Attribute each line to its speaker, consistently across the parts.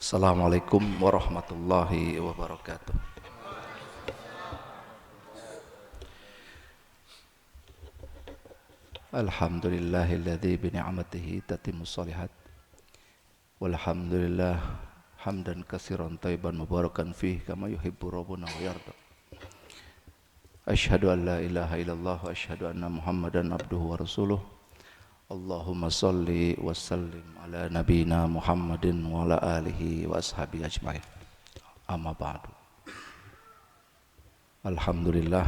Speaker 1: Assalamualaikum warahmatullahi wabarakatuh. Alhamdulillahilladzi bi ni'matihi tatimmus shalihat. Walhamdulillah hamdan katsiran thayyiban mubarakan fihi kama yuhibbu rabbuna wa yarda. Asyhadu an la ilaha illallah wa asyhadu anna Muhammadan abduhu wa rasuluh. Allahumma salli wa sallim ala nabiyyina Muhammadin wa ala alihi wa ashabihi ajmain. Amma ba'du. Alhamdulillah,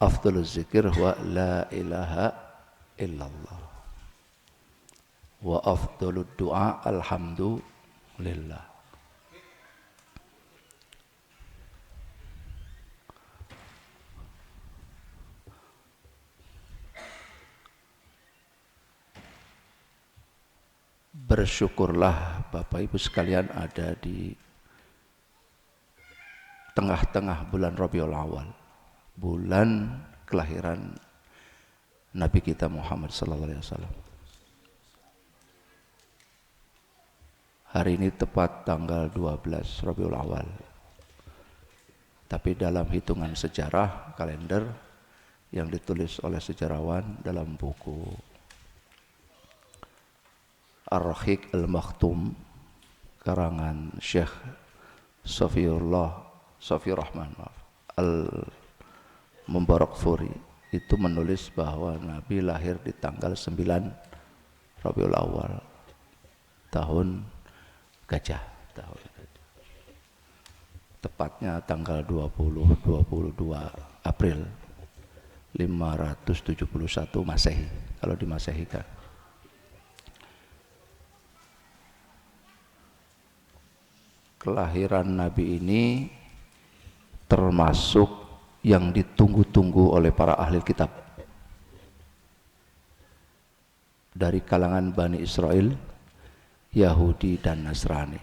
Speaker 1: afdhaluz zikir wa la ilaha illallah wa afdhalud du'a alhamdulillah. Bersyukurlah Bapak Ibu sekalian ada di tengah-tengah bulan Rabiul Awal, bulan kelahiran Nabi kita Muhammad sallallahu alaihi wasallam. Hari ini tepat tanggal 12 Rabiul Awal. Tapi dalam hitungan sejarah kalender yang ditulis oleh sejarawan dalam buku Ar-Rahiq Al-Makhtum karangan Syekh Sofi Rahman Al-Mubarakfuri itu menulis bahwa Nabi lahir di tanggal 9 Rabiul Awal tahun gajah, tepatnya tanggal 22 April 571 Masehi kalau dimasehikan. Kelahiran Nabi ini termasuk yang ditunggu-tunggu oleh para ahli kitab dari kalangan Bani Israel, Yahudi dan Nasrani.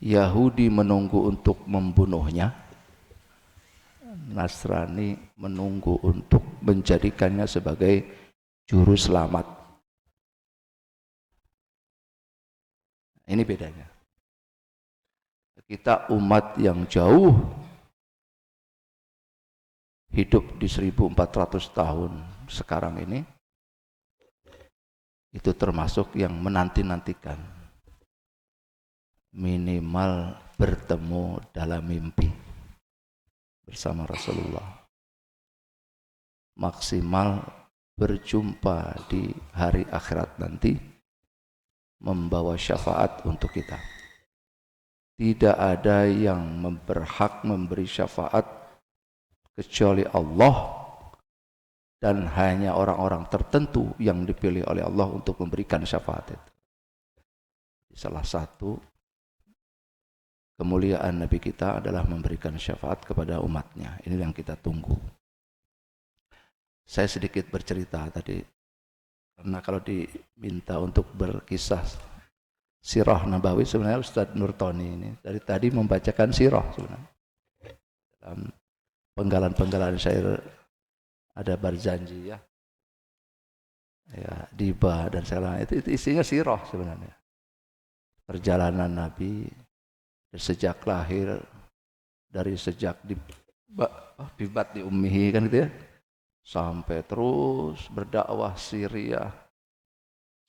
Speaker 1: Yahudi menunggu untuk membunuhnya, Nasrani menunggu untuk menjadikannya sebagai juru selamat. Ini bedanya. Kita umat yang jauh hidup di 1400 tahun sekarang ini, itu termasuk yang menanti-nantikan minimal bertemu dalam mimpi bersama Rasulullah, maksimal berjumpa di hari akhirat nanti membawa syafaat untuk kita. Tidak ada yang berhak memberi syafaat kecuali Allah, dan hanya orang-orang tertentu yang dipilih oleh Allah untuk memberikan syafaat itu. Salah satu kemuliaan Nabi kita adalah memberikan syafaat kepada umatnya. Ini yang kita tunggu. Saya sedikit bercerita tadi, karena kalau diminta untuk berkisah sirah Nabawi, sebenarnya Ustadz Nurtoni ini dari tadi membacakan sirah sebenarnya. Dalam penggalan-penggalan syair ada Barzanji ya, Diba dan segala itu isinya sirah sebenarnya. Perjalanan Nabi sejak lahir, dari sejak dibat di ummihi kan gitu ya, sampai terus berdakwah Syria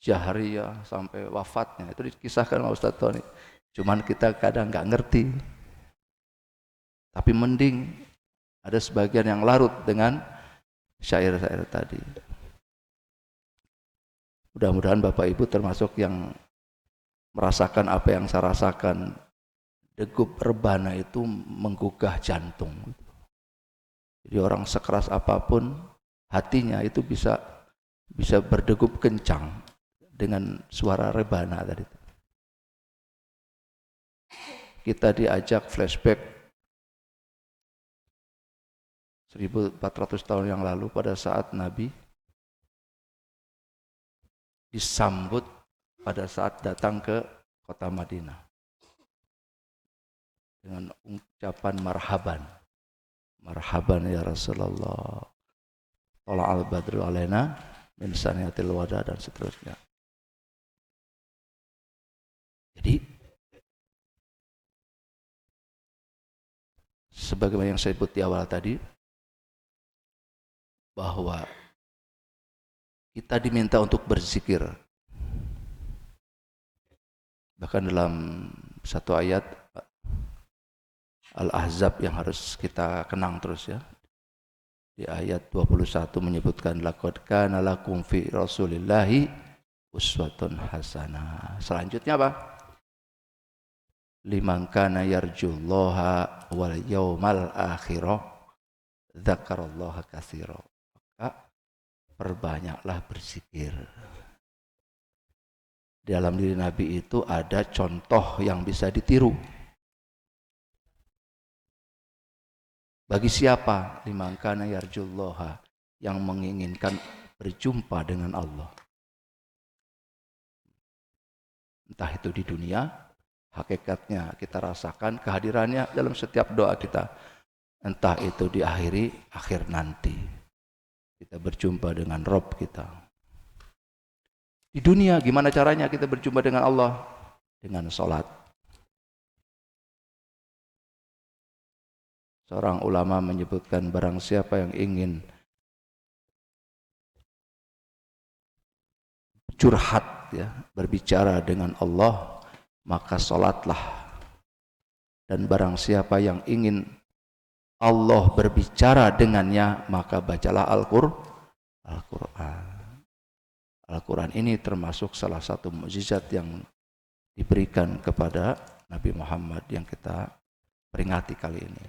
Speaker 1: Jahriyah sampai wafatnya, itu dikisahkan oleh Ustaz Tony. Cuman kita kadang nggak ngerti, tapi mending ada sebagian yang larut dengan syair-syair tadi. Mudah-mudahan Bapak Ibu termasuk yang merasakan apa yang saya rasakan. Degup rebana itu menggugah jantung. Jadi orang sekeras apapun hatinya itu bisa berdegup kencang dengan suara rebana tadi. Kita diajak flashback 1400 tahun yang lalu pada saat Nabi disambut pada saat datang ke kota Madinah dengan ucapan marhaban. Marhaban ya Rasulullah. Tola'al badru alaina min saniyatil wada dan seterusnya. Jadi sebagaimana yang saya sebut di awal tadi, bahwa kita diminta untuk berzikir. Bahkan dalam satu ayat Al-Ahzab yang harus kita kenang terus ya. Di ayat 21 menyebutkan laqad kana lakum fi rasulillahi uswatun hasanah. Selanjutnya apa? Liman kana yarjullaha wal yaumal akhirah dzakarallaha katsira. Maka perbanyaklah berzikir. Di dalam diri Nabi itu ada contoh yang bisa ditiru. Bagi siapa? Liman kana yarjullaha, yang menginginkan berjumpa dengan Allah. Entah itu di dunia, hakikatnya kita rasakan kehadirannya dalam setiap doa kita. Entah itu di akhir nanti. Kita berjumpa dengan Rabb kita. Di dunia gimana caranya kita berjumpa dengan Allah? Dengan sholat. Seorang ulama menyebutkan barang siapa yang ingin curhat ya, berbicara dengan Allah, maka sholatlah. Dan barang siapa yang ingin Allah berbicara dengannya, maka bacalah Al-Quran. Al-Quran ini termasuk salah satu mukjizat yang diberikan kepada Nabi Muhammad yang kita peringati kali ini.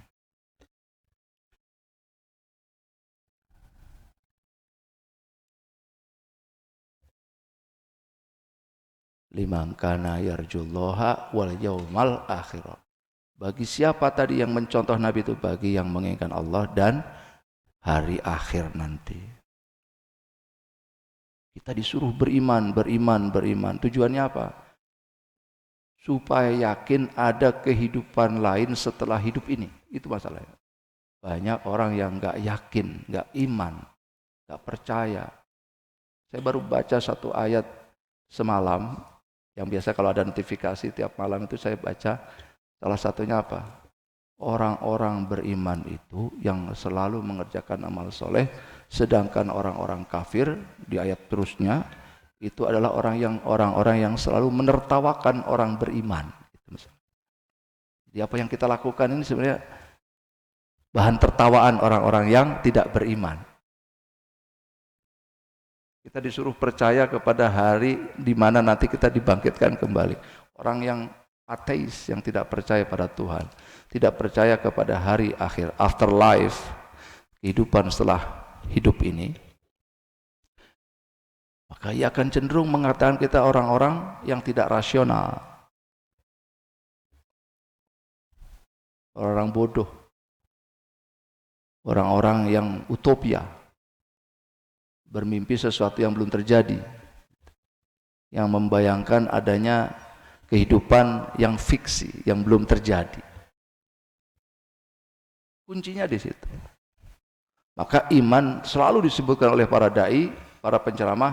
Speaker 1: Liman kana yarjullaha wal yaumal akhirah. Bagi siapa tadi yang mencontoh Nabi itu? Bagi yang menginginkan Allah dan hari akhir nanti. Kita disuruh beriman. Tujuannya apa? Supaya yakin ada kehidupan lain setelah hidup ini. Itu masalahnya. Banyak orang yang gak yakin, gak iman, gak percaya. Saya baru baca satu ayat semalam, yang biasa kalau ada notifikasi tiap malam itu saya baca. Salah satunya apa? Orang-orang beriman itu yang selalu mengerjakan amal soleh, sedangkan orang-orang kafir di ayat terusnya itu adalah orang-orang yang selalu menertawakan orang beriman. Jadi apa yang kita lakukan ini sebenarnya bahan tertawaan orang-orang yang tidak beriman. Kita disuruh percaya kepada hari di mana nanti kita dibangkitkan kembali. Orang yang ateis, yang tidak percaya pada Tuhan, tidak percaya kepada hari akhir, afterlife, kehidupan setelah hidup ini, maka ia akan cenderung mengatakan kita orang-orang yang tidak rasional, orang-orang bodoh, orang-orang yang utopia, bermimpi sesuatu yang belum terjadi, yang membayangkan adanya kehidupan yang fiksi, yang belum terjadi. Kuncinya di situ. Maka iman selalu disebutkan oleh para dai, para penceramah,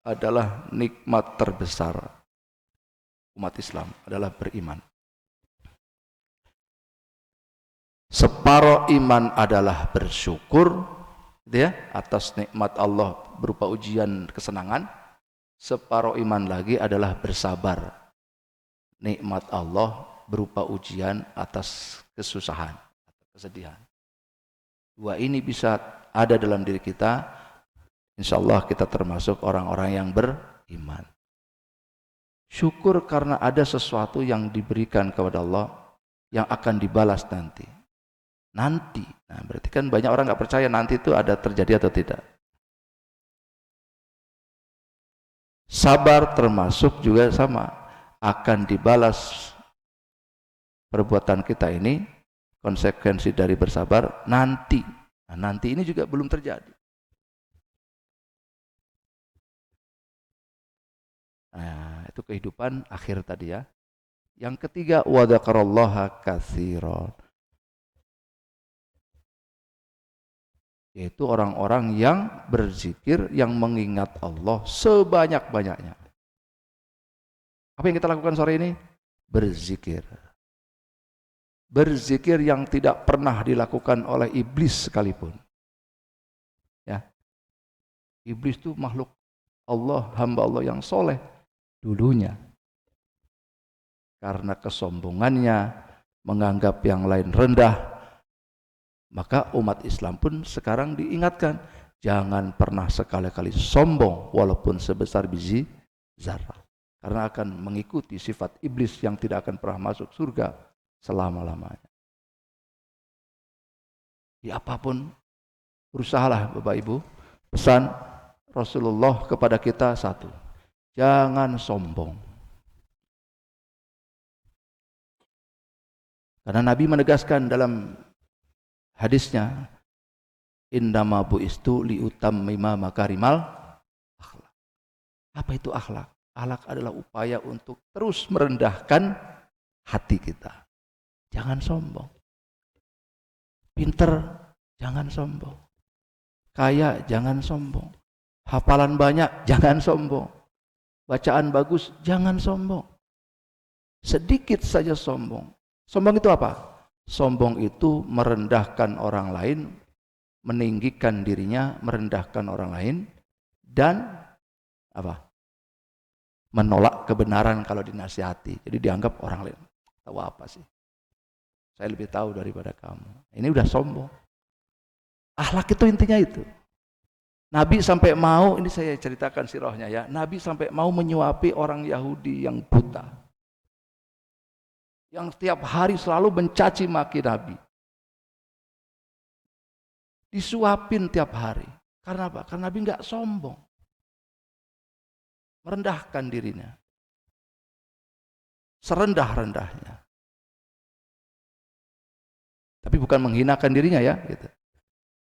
Speaker 1: adalah nikmat terbesar umat Islam, adalah beriman. Separuh iman adalah bersyukur ya, atas nikmat Allah berupa ujian kesenangan. Separuh iman lagi adalah bersabar, nikmat Allah berupa ujian atas kesusahan, kesedihan. Dua ini bisa ada dalam diri kita, insya Allah kita termasuk orang-orang yang beriman. Syukur karena ada sesuatu yang diberikan kepada Allah yang akan dibalas nanti. Nah berarti kan banyak orang nggak percaya nanti itu ada terjadi atau tidak. Sabar termasuk juga sama, akan dibalas perbuatan kita ini, konsekuensi dari bersabar nanti. Nah, nanti ini juga belum terjadi. Nah, itu kehidupan akhir tadi ya. Yang ketiga, wa dzakarallaha katsiran. yaitu orang-orang yang berzikir, yang mengingat Allah sebanyak-banyaknya. Apa yang kita lakukan sore ini? Berzikir. Berzikir yang tidak pernah dilakukan oleh iblis sekalipun. Ya. Iblis itu makhluk Allah, hamba Allah yang soleh dulunya. Karena kesombongannya, menganggap yang lain rendah, maka umat Islam pun sekarang diingatkan, jangan pernah sekali-kali sombong walaupun sebesar biji zarah. Karena akan mengikuti sifat iblis yang tidak akan pernah masuk surga selama-lamanya. Di apapun, berusahalah Bapak Ibu. Pesan Rasulullah kepada kita satu, jangan sombong. Karena Nabi menegaskan dalam hadisnya, innama bu'istu liutammima makarimal akhlak. Apa itu akhlak? Akhlak adalah upaya untuk terus merendahkan hati kita. Jangan sombong. Pinter, jangan sombong. Kaya, jangan sombong. Hafalan banyak, jangan sombong. Bacaan bagus, jangan sombong. Sedikit saja sombong. Sombong itu apa? Sombong itu merendahkan orang lain, meninggikan dirinya, merendahkan orang lain, dan apa? Menolak kebenaran kalau dinasihati. Jadi dianggap orang lain, tahu apa sih? Saya lebih tahu daripada kamu. Ini udah sombong. Akhlak itu intinya itu. Nabi sampai mau, ini saya ceritakan sirahnya ya, Nabi sampai mau menyuapi orang Yahudi yang buta, yang setiap hari selalu mencaci maki Nabi. Disuapin tiap hari. Karena apa? Karena Nabi nggak sombong. Merendahkan dirinya. Serendah-rendahnya. Tapi bukan menghinakan dirinya ya. Gitu.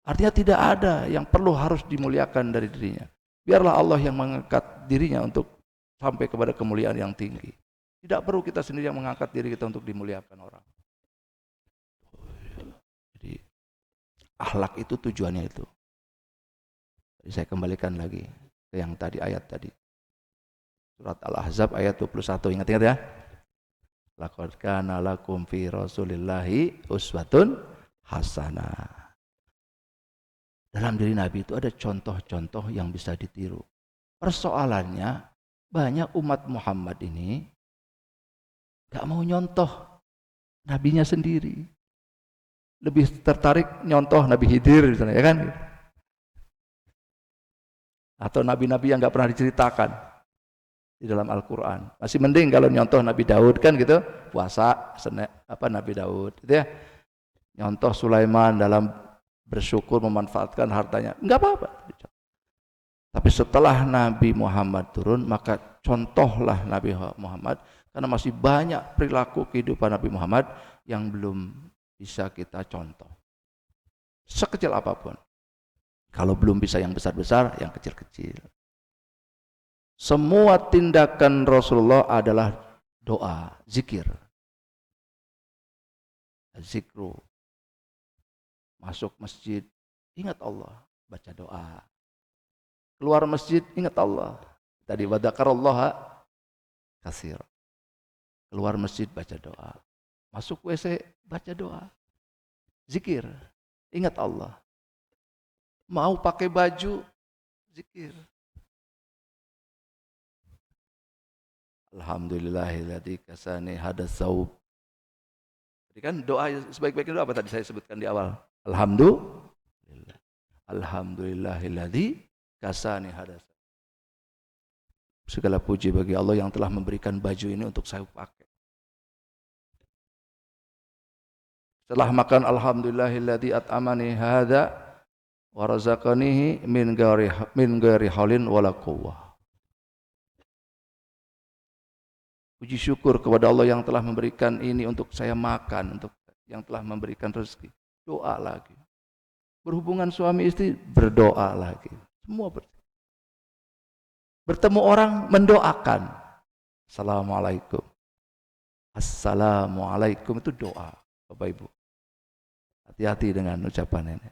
Speaker 1: Artinya tidak ada yang perlu harus dimuliakan dari dirinya. Biarlah Allah yang mengangkat dirinya untuk sampai kepada kemuliaan yang tinggi. Tidak perlu kita sendiri yang mengangkat diri kita untuk dimuliakan orang. Jadi akhlak itu tujuannya itu. Jadi saya kembalikan lagi ke yang tadi, ayat tadi. Surat Al-Ahzab ayat 21. Ingat-ingat ya. Laqad kana lakum fi Rasulillahi uswatun hasanah. Dalam diri Nabi itu ada contoh-contoh yang bisa ditiru. Persoalannya, banyak umat Muhammad ini gak mau nyontoh nabinya sendiri. Lebih tertarik nyontoh Nabi Khidir misalnya, ya kan? Atau nabi-nabi yang gak pernah diceritakan di dalam Al-Quran. Masih mending kalau nyontoh Nabi Daud kan gitu, puasa Nabi Daud gitu ya. Nyontoh Sulaiman dalam bersyukur memanfaatkan hartanya, enggak apa-apa. Tapi setelah Nabi Muhammad turun, maka contohlah Nabi Muhammad, karena masih banyak perilaku kehidupan Nabi Muhammad yang belum bisa kita contoh. Sekecil apapun. Kalau belum bisa yang besar-besar, yang kecil-kecil. Semua tindakan Rasulullah adalah doa, zikir. Zikru. Masuk masjid, ingat Allah, baca doa. Keluar masjid, ingat Allah. Tadi wadzakarallah katsir. Keluar masjid, baca doa. Masuk WC, baca doa. Zikir, ingat Allah. Mau pakai baju, zikir. Alhamdulillahilladzi kasani hadas saub. Jadi kan doa sebaik-baiknya doa apa tadi saya sebutkan di awal? Alhamdulillah. Alhamdulillahilladzi kasani hadas. Segala puji bagi Allah yang telah memberikan baju ini untuk saya pakai. Setelah makan alhamdulillahilladzi at'amani hadza wa razaqanihi min ghairi haulin wala quwwah. Puji syukur kepada Allah yang telah memberikan ini untuk saya makan, untuk yang telah memberikan rezeki. Doa lagi. Berhubungan suami istri, berdoa lagi. Semua bertemu orang, mendoakan. Assalamualaikum. Assalamualaikum itu doa, Bapak Ibu. Hati-hati dengan ucapan ini.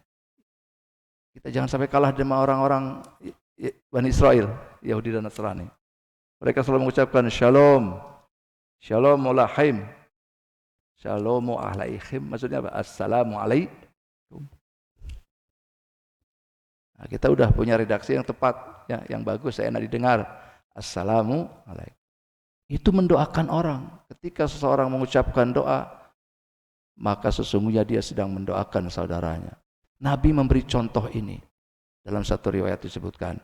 Speaker 1: Kita jangan sampai kalah dengan orang-orang Bani Israel, Yahudi dan Nasrani. Mereka selalu mengucapkan shalom, shalom alaihim, shalom alaihim, maksudnya apa? Assalamu alaikum. Nah, kita udah punya redaksi yang tepat, yang bagus, enak didengar. Assalamu alaikum. Itu mendoakan orang. Ketika seseorang mengucapkan doa, maka sesungguhnya dia sedang mendoakan saudaranya. Nabi memberi contoh ini. Dalam satu riwayat disebutkan,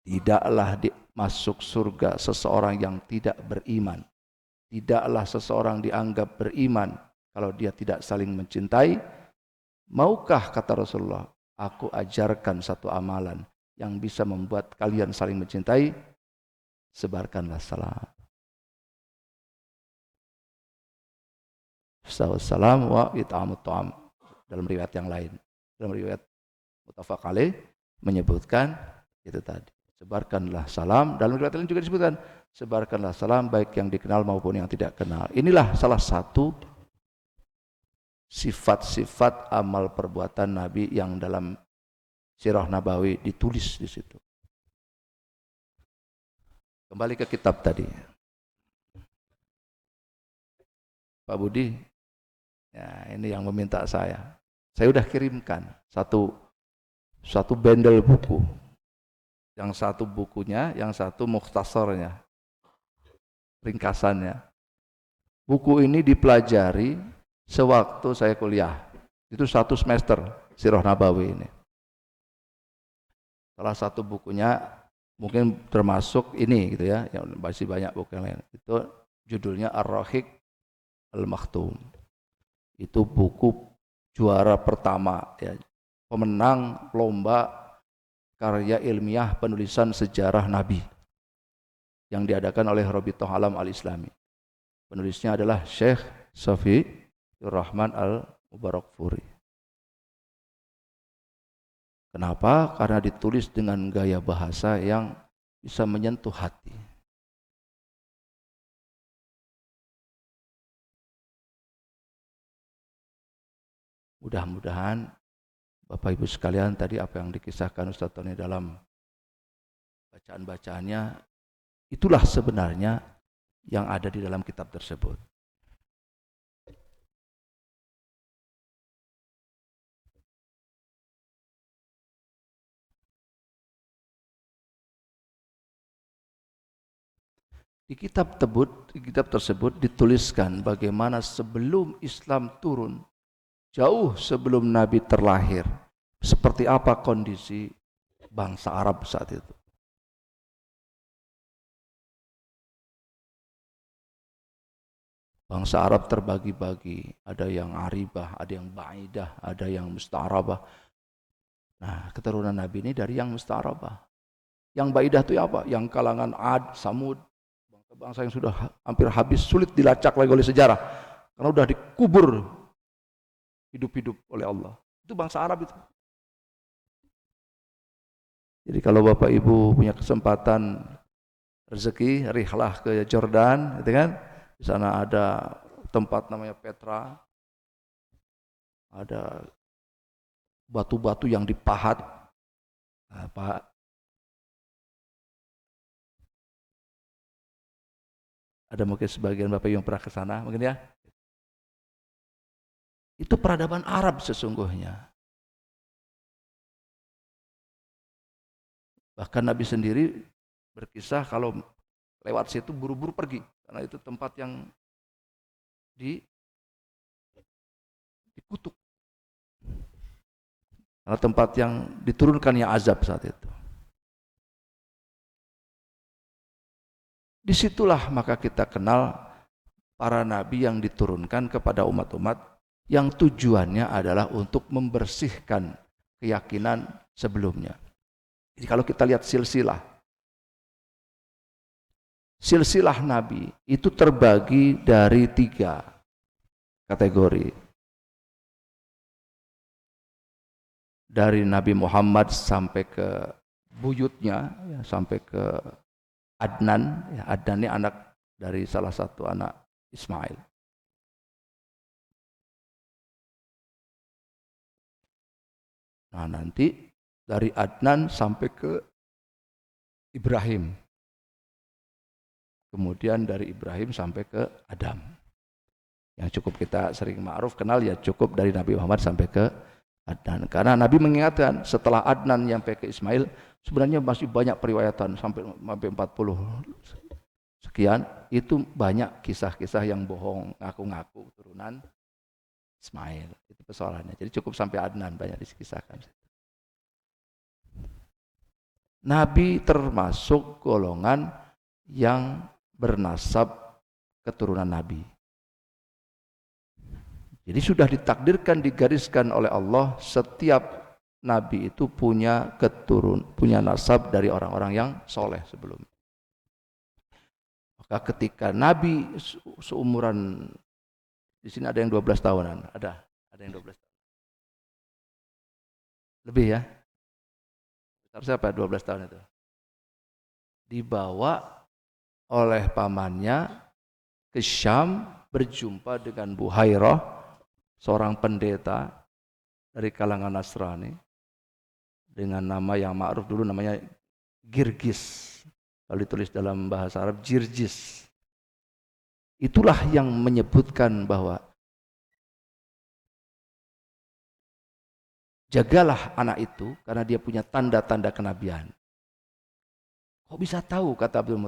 Speaker 1: tidaklah masuk surga seseorang yang tidak beriman. Tidaklah seseorang dianggap beriman kalau dia tidak saling mencintai. Maukah, kata Rasulullah, aku ajarkan satu amalan yang bisa membuat kalian saling mencintai? Sebarkanlah salam. Salam wa it'amut ta'am. Dalam riwayat yang lain, dalam riwayat muttafaq alaih menyebutkan itu tadi. Sebarkanlah salam. Dalam riwayat lain juga disebutkan, sebarkanlah salam baik yang dikenal maupun yang tidak kenal. Inilah salah satu sifat-sifat amal perbuatan Nabi yang dalam Sirah Nabawi ditulis di situ. Kembali ke kitab tadi. Pak Budi, ya ini yang meminta saya. Saya sudah kirimkan satu bundle buku. Yang satu bukunya, yang satu mukhtasarnya, ringkasannya. Buku ini dipelajari sewaktu saya kuliah. Itu 1 semester Sirah Nabawi ini. Salah satu bukunya mungkin termasuk ini gitu ya, yang masih banyak buku yang lain. Itu judulnya Ar-Rahiq Al-Maktum. Itu buku juara pertama ya, pemenang lomba karya ilmiah penulisan sejarah Nabi yang diadakan oleh Rabithah Alam Al-Islami. Penulisnya adalah Syekh Safiur Rahman Al-Mubarakfuri. Kenapa? Karena ditulis dengan gaya bahasa yang bisa menyentuh hati. Mudah-mudahan Bapak Ibu sekalian, tadi apa yang dikisahkan Ustaz Tony dalam bacaan-bacaannya, itulah sebenarnya yang ada di dalam kitab tersebut. Di kitab tersebut dituliskan bagaimana sebelum Islam turun, jauh sebelum Nabi terlahir, seperti apa kondisi bangsa Arab saat itu. Bangsa Arab terbagi-bagi, ada yang Aribah, ada yang Ba'idah, ada yang Musta'arabah. Nah, keturunan Nabi ini dari yang Musta'arabah. Yang Ba'idah itu apa? Yang kalangan Ad, Samud, bangsa yang sudah hampir habis, sulit dilacak lagi oleh sejarah, karena sudah dikubur hidup-hidup oleh Allah. Itu bangsa Arab itu. Jadi kalau Bapak Ibu punya kesempatan rezeki, rihlah ke Jordan, gitu kan? Di sana ada tempat namanya Petra, ada batu-batu yang dipahat. Nah, ada mungkin sebagian Bapak yang pernah ke sana, mungkin ya. Itu peradaban Arab sesungguhnya. Bahkan Nabi sendiri berkisah kalau lewat situ buru-buru pergi, karena itu tempat yang dikutuk. Karena tempat yang diturunkannya azab saat itu. Disitulah maka kita kenal para nabi yang diturunkan kepada umat-umat yang tujuannya adalah untuk membersihkan keyakinan sebelumnya. Jadi kalau kita lihat silsilah nabi itu terbagi dari 3 kategori. Dari Nabi Muhammad sampai ke buyutnya, ya, sampai ke Adnan. Ya, Adnan ini anak dari salah satu anak Ismail. Nah nanti dari Adnan sampai ke Ibrahim. Kemudian dari Ibrahim sampai ke Adam. Yang cukup kita sering ma'ruf kenal ya cukup dari Nabi Muhammad sampai ke Adnan. Karena Nabi mengingatkan setelah Adnan sampai ke Ismail sebenarnya masih banyak periwayatan sampai 40 sekian. Itu banyak kisah-kisah yang bohong, ngaku-ngaku turunan Ismail. Itu persoalannya. Jadi cukup sampai Adnan banyak dikisahkan. Nabi termasuk golongan yang bernasab keturunan Nabi. Jadi sudah ditakdirkan, digariskan oleh Allah setiap Nabi itu punya nasab dari orang-orang yang soleh sebelumnya. Maka ketika Nabi seumuran, di sini ada yang 12 tahunan, ada yang 12 tahun. Lebih ya? Siapa 12 tahun itu? Dibawa oleh pamannya ke Syam berjumpa dengan Buhairah, seorang pendeta dari kalangan Nasrani dengan nama yang ma'ruf dulu namanya Girgis. Kalau ditulis dalam bahasa Arab Jirjis. Itulah yang menyebutkan bahwa jagalah anak itu karena dia punya tanda-tanda kenabian. Kok bisa tahu kata Abdul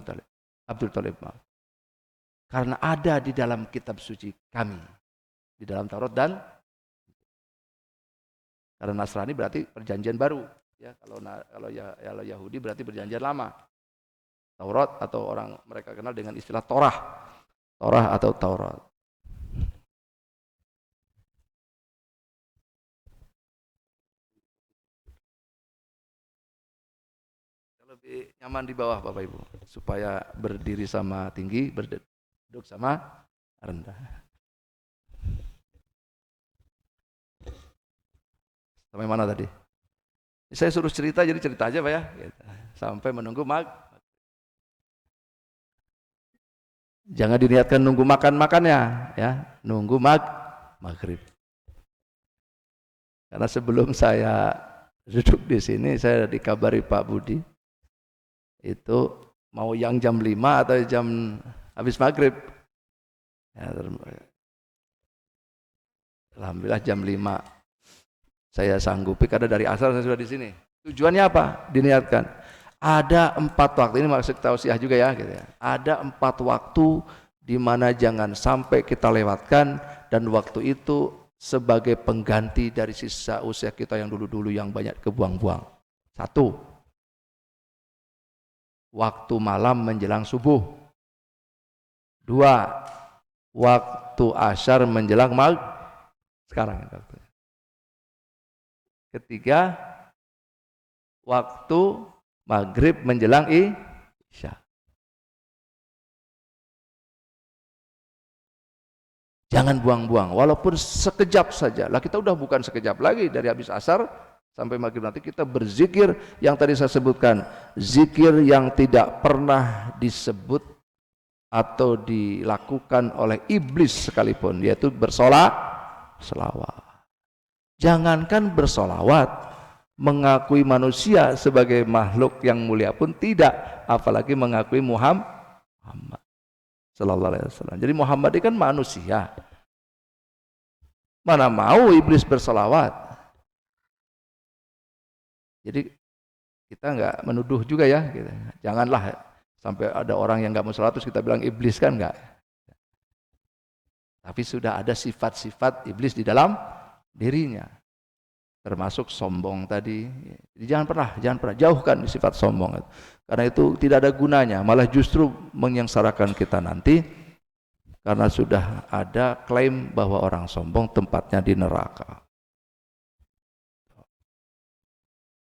Speaker 1: Thalib? Karena ada di dalam kitab suci kami, di dalam Taurat dan karena Nasrani berarti perjanjian baru, ya kalau Yahudi berarti perjanjian lama. Taurat atau orang mereka kenal dengan istilah Torah atau Taurat. Lebih nyaman di bawah Bapak Ibu supaya berdiri sama tinggi, berduduk sama rendah. Sampai mana tadi? Saya suruh cerita jadi cerita aja Pak ya. Sampai menunggu jangan diniatkan nunggu makannya ya, nunggu maghrib. Karena sebelum saya duduk di sini saya dikabari Pak Budi itu mau yang jam 5 atau jam habis maghrib. Ya, alhamdulillah jam 5 saya sanggupi karena dari asal saya sudah di sini. Tujuannya apa? Diniatkan. Ada 4 waktu, ini maksud tausiah juga ya, gitu ya. Ada 4 waktu di mana jangan sampai kita lewatkan dan waktu itu sebagai pengganti dari sisa usia kita yang dulu-dulu yang banyak kebuang-buang. 1. Waktu malam menjelang subuh. 2. Waktu asyar menjelang sekarang. 3. Waktu maghrib menjelang isya. Jangan buang-buang, walaupun sekejap saja. Lah kita udah bukan sekejap lagi dari habis asar sampai maghrib nanti kita berzikir yang tadi saya sebutkan, zikir yang tidak pernah disebut atau dilakukan oleh iblis sekalipun, yaitu selawat. Jangankan bersolawat, mengakui manusia sebagai makhluk yang mulia pun tidak, apalagi mengakui Muhammad sallallahu alaihi wasallam. Jadi Muhammad ini kan manusia. Mana mau iblis bersolawat? Jadi kita nggak menuduh juga ya, gitu. Janganlah sampai ada orang yang nggak mau sholat terus kita bilang iblis, kan nggak. Tapi sudah ada sifat-sifat iblis di dalam dirinya, termasuk sombong tadi. Jadi jangan pernah jauhkan sifat sombong, karena itu tidak ada gunanya, malah justru menyengsarakan kita nanti, karena sudah ada klaim bahwa orang sombong tempatnya di neraka.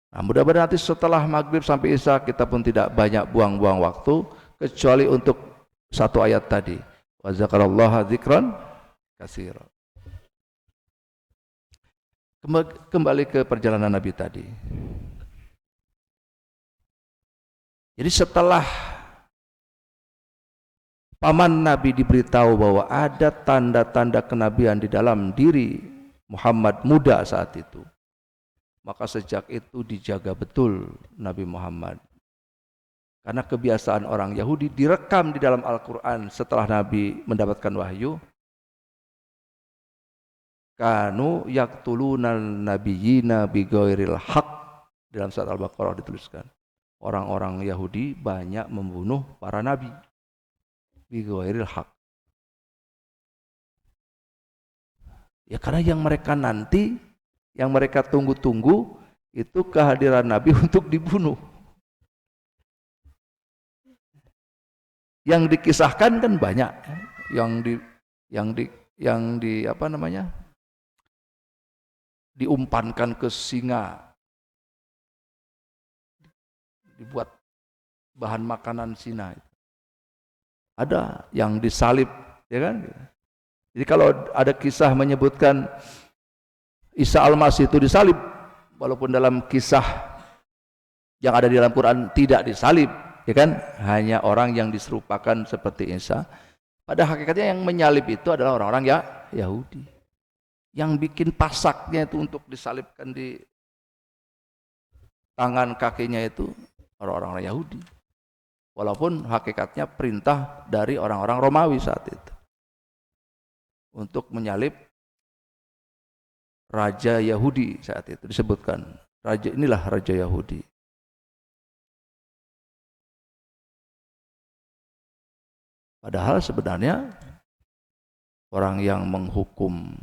Speaker 1: Nah, mudah-mudahan nanti setelah maghrib sampai isya kita pun tidak banyak buang-buang waktu, kecuali untuk 1 ayat tadi. Wa dzakarallaha dzikran katsira. Kembali ke perjalanan Nabi tadi. Jadi setelah paman Nabi diberitahu bahwa ada tanda-tanda kenabian di dalam diri Muhammad muda saat itu, Maka sejak itu dijaga betul Nabi Muhammad. Karena kebiasaan orang Yahudi direkam di dalam Al-Quran setelah Nabi mendapatkan wahyu. Kanu yaktulunal nabiyyina bighairil haq. Dalam surat Al-Baqarah dituliskan. Orang-orang Yahudi banyak membunuh para nabi. Bighairil haq. Ya karena yang mereka nanti, yang mereka tunggu-tunggu, itu kehadiran Nabi untuk dibunuh. Yang dikisahkan kan banyak, yang di apa namanya, diumpankan ke singa, dibuat bahan makanan singa. Ada yang disalib, ya kan? Jadi kalau ada kisah menyebutkan Isa Al-Masih itu disalib, walaupun dalam kisah yang ada di dalam Quran tidak disalib, ya kan? Hanya orang yang diserupakan seperti Isa. Pada hakikatnya yang menyalib itu adalah orang-orang Yahudi. Yang bikin pasaknya itu untuk disalibkan di tangan kakinya itu orang-orang Yahudi. Walaupun hakikatnya perintah dari orang-orang Romawi saat itu untuk menyalib Raja Yahudi saat itu disebutkan. Inilah Raja Yahudi. Padahal sebenarnya orang yang menghukum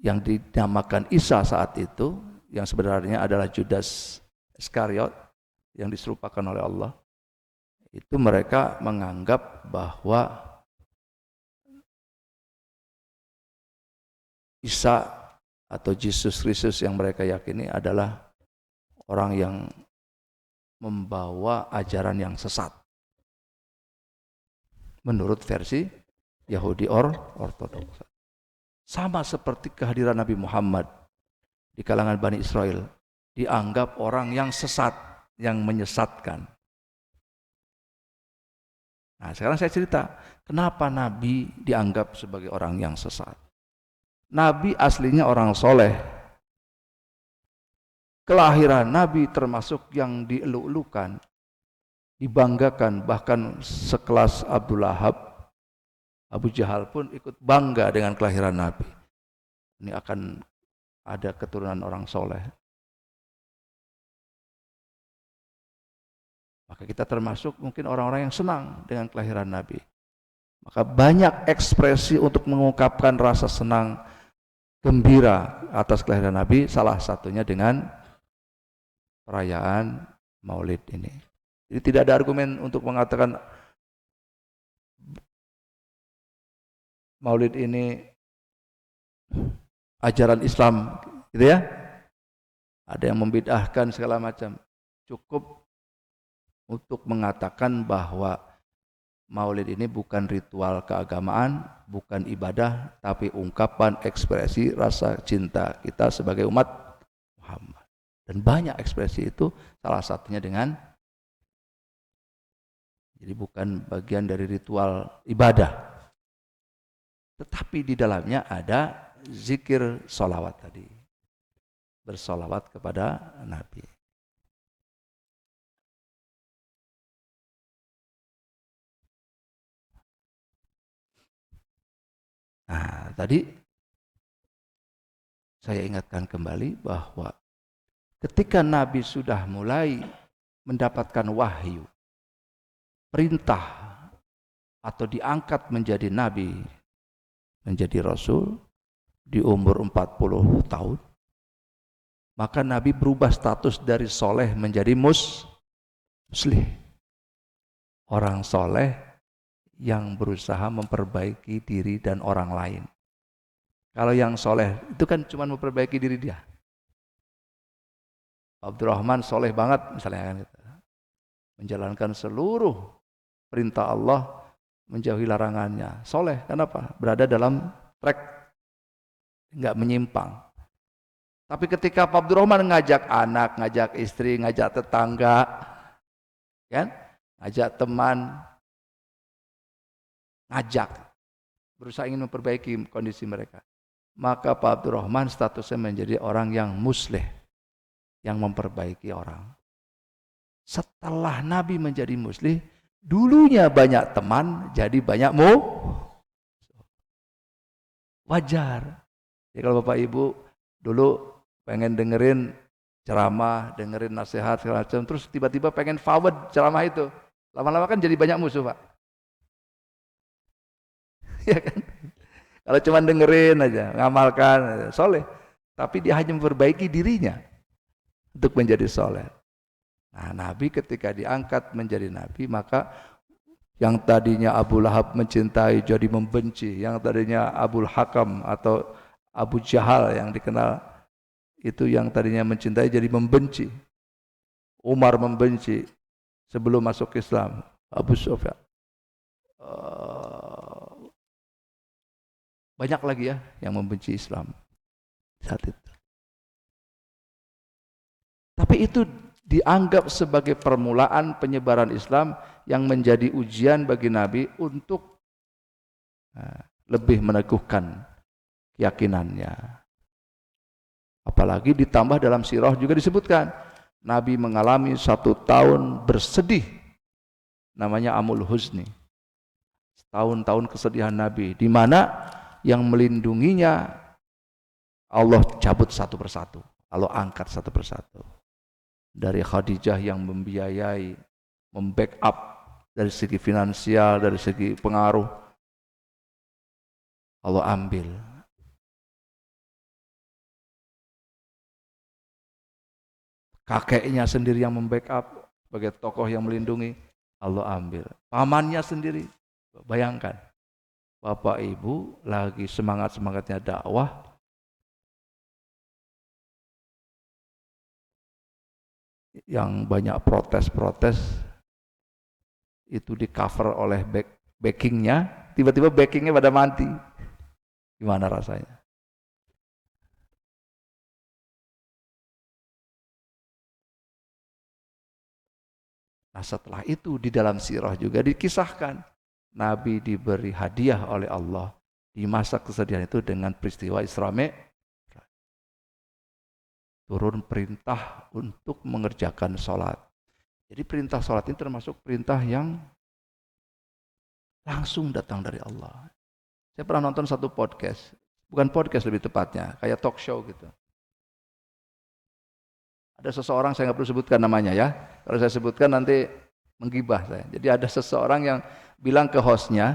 Speaker 1: yang dinamakan Isa saat itu, yang sebenarnya adalah Judas Iskariot yang diserupakan oleh Allah, itu mereka menganggap bahwa Isa atau Yesus Kristus yang mereka yakini adalah orang yang membawa ajaran yang sesat menurut versi Yahudi Ortodoks. Sama seperti kehadiran Nabi Muhammad di kalangan Bani Israel, dianggap orang yang sesat, yang menyesatkan. Nah, sekarang saya cerita, kenapa Nabi dianggap sebagai orang yang sesat. Nabi aslinya orang soleh. Kelahiran Nabi termasuk yang dieluk-elukan, dibanggakan, bahkan sekelas Abdul Lahab, Abu Jahal pun ikut bangga dengan kelahiran Nabi. Ini akan ada keturunan orang soleh. Maka kita termasuk mungkin orang-orang yang senang dengan kelahiran Nabi. Maka banyak ekspresi untuk mengungkapkan rasa senang, gembira atas kelahiran Nabi, salah satunya dengan perayaan Maulid ini. Jadi tidak ada argumen untuk mengatakan Maulid ini ajaran Islam, gitu ya. Ada yang membid'ahkan segala macam. Cukup untuk mengatakan bahwa Maulid ini bukan ritual keagamaan, bukan ibadah, tapi ungkapan ekspresi rasa cinta kita sebagai umat Muhammad. Dan banyak ekspresi itu, salah satunya dengan, jadi bukan bagian dari ritual ibadah, tetapi di dalamnya ada zikir sholawat tadi, bersolawat kepada Nabi. Nah, tadi saya ingatkan kembali bahwa ketika Nabi sudah mulai mendapatkan wahyu, perintah atau diangkat menjadi Nabi, menjadi Rasul di umur 40 tahun, maka Nabi berubah status dari soleh menjadi muslih. Orang soleh yang berusaha memperbaiki diri dan orang lain. Kalau yang soleh itu kan cuma memperbaiki diri dia. Abdurrahman soleh banget misalnya kan, menjalankan seluruh perintah Allah, menjauhi larangannya. Soleh, kenapa? Berada dalam track, nggak menyimpang. Tapi ketika Pak Abdurrahman ngajak anak, ngajak istri, ngajak tetangga, kan, ngajak teman, ngajak, berusaha ingin memperbaiki kondisi mereka, maka Pak Abdurrahman statusnya menjadi orang yang musleh, yang memperbaiki orang. Setelah Nabi menjadi musleh, dulunya banyak teman, jadi banyak wajar. Jadi kalau Bapak Ibu dulu pengen dengerin ceramah, dengerin nasihat segala macam, terus tiba-tiba pengen forward ceramah itu, lama-lama kan jadi banyak musuh, Pak. Ya kan? Kalau cuma dengerin aja, ngamalkan, soleh. Tapi dia hanya memperbaiki dirinya untuk menjadi soleh. Nah, Nabi ketika diangkat menjadi Nabi, maka yang tadinya Abu Lahab mencintai jadi membenci, yang tadinya Abul Hakam atau Abu Jahal yang dikenal itu yang tadinya mencintai jadi membenci. Umar membenci sebelum masuk Islam, Abu Sufyan. Banyak lagi ya yang membenci Islam saat itu. Tapi itu dianggap sebagai permulaan penyebaran Islam yang menjadi ujian bagi Nabi untuk lebih meneguhkan keyakinannya. Apalagi ditambah dalam sirah juga disebutkan Nabi mengalami 1 tahun bersedih, namanya Amul Huzni. Tahun-tahun kesedihan Nabi, di mana yang melindunginya Allah cabut satu persatu, Allah angkat satu persatu. Dari Khadijah yang membiayai, membackup dari segi finansial, dari segi pengaruh, Allah ambil. Kakeknya sendiri yang membackup sebagai tokoh yang melindungi, Allah ambil. Pamannya sendiri, bayangkan. Bapak Ibu lagi semangat-semangatnya dakwah, yang banyak protes-protes itu di cover oleh backingnya, tiba-tiba backingnya pada mati. Gimana rasanya? Nah, setelah itu di dalam sirah juga dikisahkan Nabi diberi hadiah oleh Allah di masa kesedihan itu dengan peristiwa Isra Mi'raj. Turun perintah untuk mengerjakan sholat. Jadi perintah sholat ini termasuk perintah yang langsung datang dari Allah. Saya pernah nonton satu podcast, bukan podcast lebih tepatnya, kayak talk show gitu. Ada seseorang, saya nggak perlu sebutkan namanya ya, kalau saya sebutkan nanti menggibah saya. Jadi ada seseorang yang bilang ke hostnya,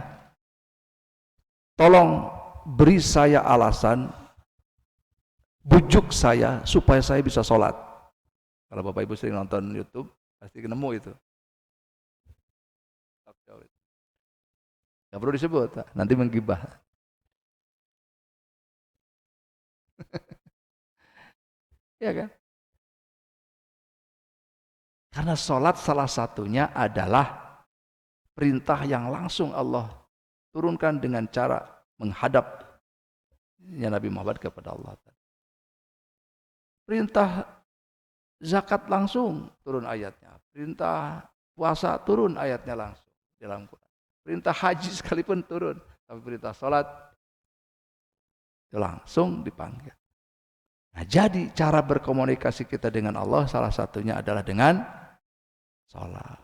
Speaker 1: tolong beri saya alasan, bujuk saya supaya saya bisa sholat. Kalau Bapak Ibu sering nonton YouTube, pasti nemu itu. Gak perlu disebut, nanti menggibah. Ya kan? Karena sholat salah satunya adalah perintah yang langsung Allah turunkan dengan cara menghadap Nabi Muhammad kepada Allah. Perintah zakat langsung turun ayatnya. Perintah puasa turun ayatnya langsung dalam Quran. Perintah haji sekalipun turun. Tapi perintah sholat langsung dipanggil. Nah, jadi cara berkomunikasi kita dengan Allah salah satunya adalah dengan sholat.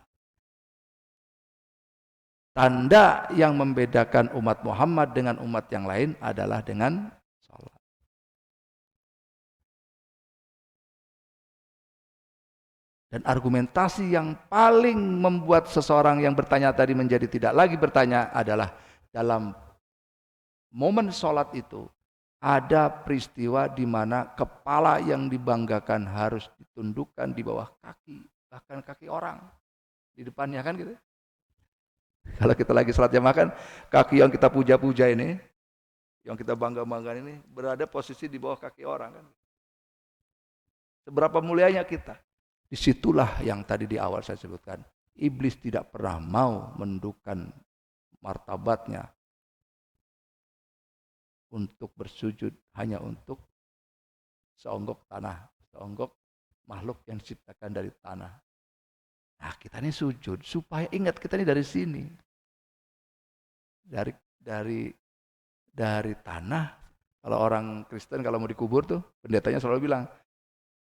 Speaker 1: Tanda yang membedakan umat Muhammad dengan umat yang lain adalah dengan sholat. Dan argumentasi yang paling membuat seseorang yang bertanya tadi menjadi tidak lagi bertanya adalah dalam momen sholat itu ada peristiwa di mana kepala yang dibanggakan harus ditundukkan di bawah kaki, bahkan kaki orang di depannya, kan gitu. Kalau kita lagi sholat jamaah kan, kaki yang kita puja-puja ini, yang kita bangga-banggakan ini berada posisi di bawah kaki orang, kan. Seberapa mulianya kita. Disitulah yang tadi di awal saya sebutkan, iblis tidak pernah mau menundukkan martabatnya untuk bersujud hanya untuk seonggok tanah, seonggok makhluk yang diciptakan dari tanah. Nah, kita ini sujud supaya ingat kita ini dari sini, dari tanah, Kalau orang Kristen kalau mau dikubur tuh, pendetanya selalu bilang,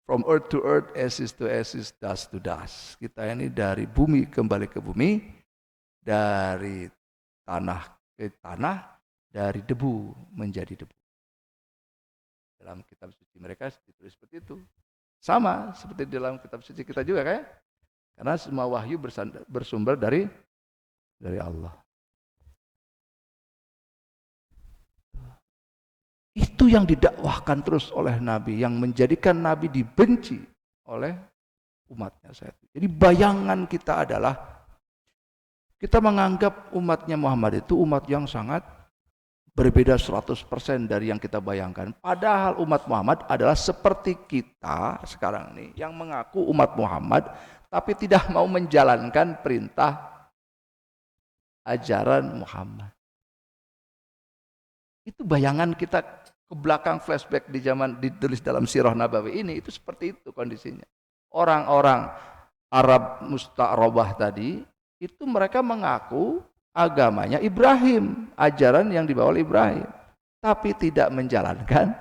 Speaker 1: from earth to earth, ashes to ashes, dust to dust. Kita ini dari bumi kembali ke bumi, dari tanah ke tanah, dari debu menjadi debu. Dalam kitab suci mereka ditulis seperti itu. Sama seperti dalam kitab suci kita juga kayak. Karena semua wahyu bersumber dari Allah. Itu yang didakwahkan terus oleh Nabi, yang menjadikan Nabi dibenci oleh umatnya. Jadi bayangan kita adalah kita menganggap umatnya Muhammad itu umat yang sangat berbeda 100% dari yang kita bayangkan. Padahal umat Muhammad adalah seperti kita sekarang ini yang mengaku umat Muhammad tapi tidak mau menjalankan perintah ajaran Muhammad. Itu bayangan kita ke belakang, flashback di zaman ditulis dalam Sirah Nabawi ini, itu seperti itu kondisinya. Orang-orang Arab Musta'rabah tadi, itu mereka mengaku agamanya Ibrahim, ajaran yang dibawa oleh Ibrahim, tapi tidak menjalankan